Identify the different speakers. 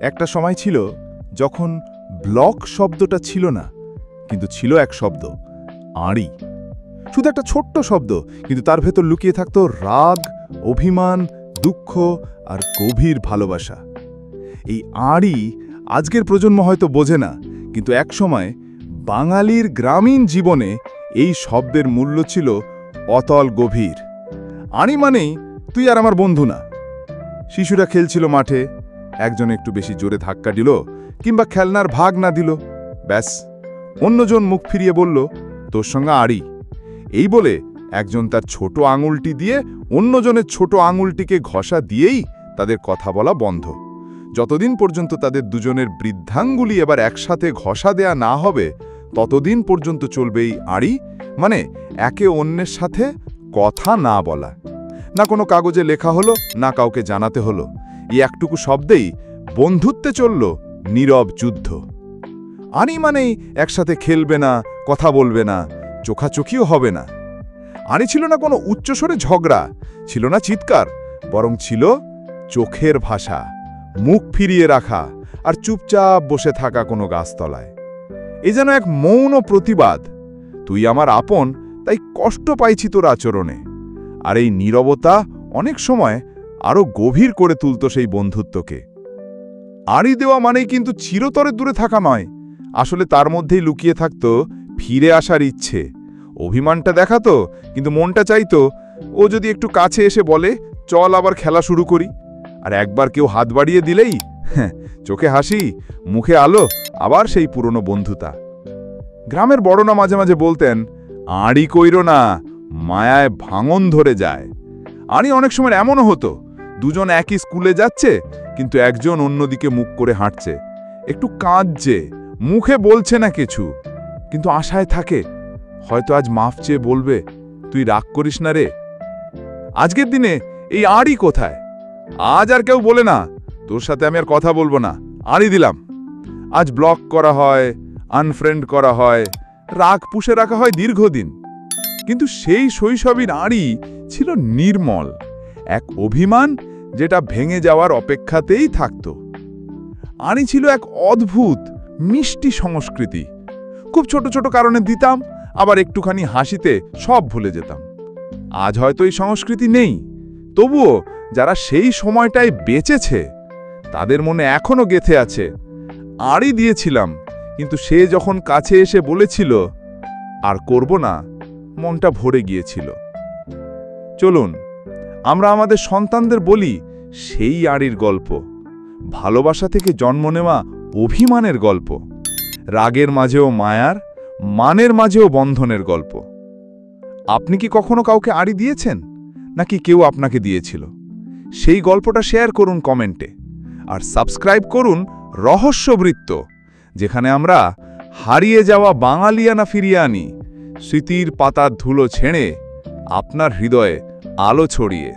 Speaker 1: একটা সময় ছিল যখন ব্লক শব্দটা ছিল না, কিন্তু ছিল এক শব্দ, আড়ি। শুধু একটা ছোট্ট শব্দ, কিন্তু তার ভেতর লুকিয়ে থাকতো রাগ, অভিমান, দুঃখ আর গভীর ভালোবাসা। এই আড়ি আজকের প্রজন্ম হয়তো বোঝে না, কিন্তু একসময় বাঙালির গ্রামীণ জীবনে এই শব্দের মূল্য ছিল অতল গভীর। আড়ি মানেই তুই আর আমার বন্ধু না। শিশুরা খেলছিল মাঠে, একজন একটু বেশি জোরে ধাক্কা দিল কিংবা খেলনার ভাগ না দিল, ব্যাস অন্যজন মুখ ফিরিয়ে বলল, তোর সঙ্গে আড়ি। এই বলে একজন তার ছোট আঙুলটি দিয়ে অন্যজনের ছোট আঙুলটিকে ঘষা দিয়েই তাদের কথা বলা বন্ধ। যতদিন পর্যন্ত তাদের দুজনের বৃদ্ধাঙ্গুলি এবার একসাথে ঘষা দেয়া না হবে, ততদিন পর্যন্ত চলবে এই আড়ি, মানে একে অন্যের সাথে কথা না বলা। না কোনো কাগজে লেখা হলো, না কাউকে জানাতে হলো। এই একটুকু শব্দেই বন্ধুত্বে চলল নীরব যুদ্ধ। আড়ি মানেই একসাথে খেলবে না, কথা বলবে না, চোখাচোখিও হবে না। আড়ি ছিল না কোনো উচ্চস্বরে ঝগড়া, ছিল না চিৎকার, বরং ছিল চোখের ভাষা, মুখ ফিরিয়ে রাখা আর চুপচাপ বসে থাকা কোনো গাছতলায়। এ যেন এক মৌন প্রতিবাদ, তুই আমার আপন, তাই কষ্ট পাইছি তোর আচরণে। আর এই নীরবতা অনেক সময় আরও গভীর করে তুলত সেই বন্ধুত্বকে। আড়ি দেওয়া মানেই কিন্তু চিরতরে দূরে থাকা নয়, আসলে তার মধ্যেই লুকিয়ে থাকত ফিরে আসার ইচ্ছে। অভিমানটা দেখাতো, কিন্তু মনটা চাইতো ও যদি একটু কাছে এসে বলে, চল আবার খেলা শুরু করি। আর একবার কেউ হাত বাড়িয়ে দিলেই চোখে হাসি, মুখে আলো, আবার সেই পুরনো বন্ধুতা। গ্রামের বড়রা মাঝে মাঝে বলতেন, আড়ি কইরো না, মায়ায় ভাঙন ধরে যায়। আড়ি অনেক সময় এমনও হতো, দুজন একই স্কুলে যাচ্ছে, কিন্তু একজন অন্যদিকে মুখ করে হাঁটছে, একটু কাঁদছে, মুখে বলছে না কিছু, কিন্তু আশায় থাকে হয়তো আজ মাফ চেয়ে বলবে, তুই রাগ করিস না রে। আজকের দিনে এই আড়ি কোথায়? আজ আর কেউ বলে না, তোর সাথে আমি আর কথা বলবো না, আড়ি দিলাম। আজ ব্লক করা হয়, আনফ্রেন্ড করা হয়, রাগ পুষে রাখা হয় দীর্ঘদিন। কিন্তু সেই শৈশবের আড়ি ছিল নির্মল, এক অভিমান যেটা ভেঙে যাওয়ার অপেক্ষাতেই থাকত। আড়ি ছিল এক অদ্ভুত মিষ্টি সংস্কৃতি। খুব ছোট ছোট কারণে দিতাম, আবার একটুখানি হাসিতে সব ভুলে যেতাম। আজ হয়তো এই সংস্কৃতি নেই, তবুও যারা সেই সময়টায় বেঁচেছে তাদের মনে এখনো গেঁথে আছে, আড়ি দিয়েছিলাম, কিন্তু সে যখন কাছে এসে বলেছিল আর করব না, মনটা ভরে গিয়েছিল। চলুন আমরা আমাদের সন্তানদের বলি সেই আড়ির গল্প, ভালোবাসা থেকে জন্ম নেওয়া অভিমানের গল্প, রাগের মাঝেও মায়ার, মানের মাঝেও বন্ধনের গল্প। আপনি কি কখনো কাউকে আড়ি দিয়েছেন, নাকি কেউ আপনাকে দিয়েছিল? সেই গল্পটা শেয়ার করুন কমেন্টে, আর সাবস্ক্রাইব করুন রহস্যবৃত্ত, যেখানে আমরা হারিয়ে যাওয়া বাঙালিয়ানা ফিরিয়ে আনি, স্মৃতির পাতার ধুলো ছেড়ে আপনার হৃদয়ে আলো ছড়িয়ে।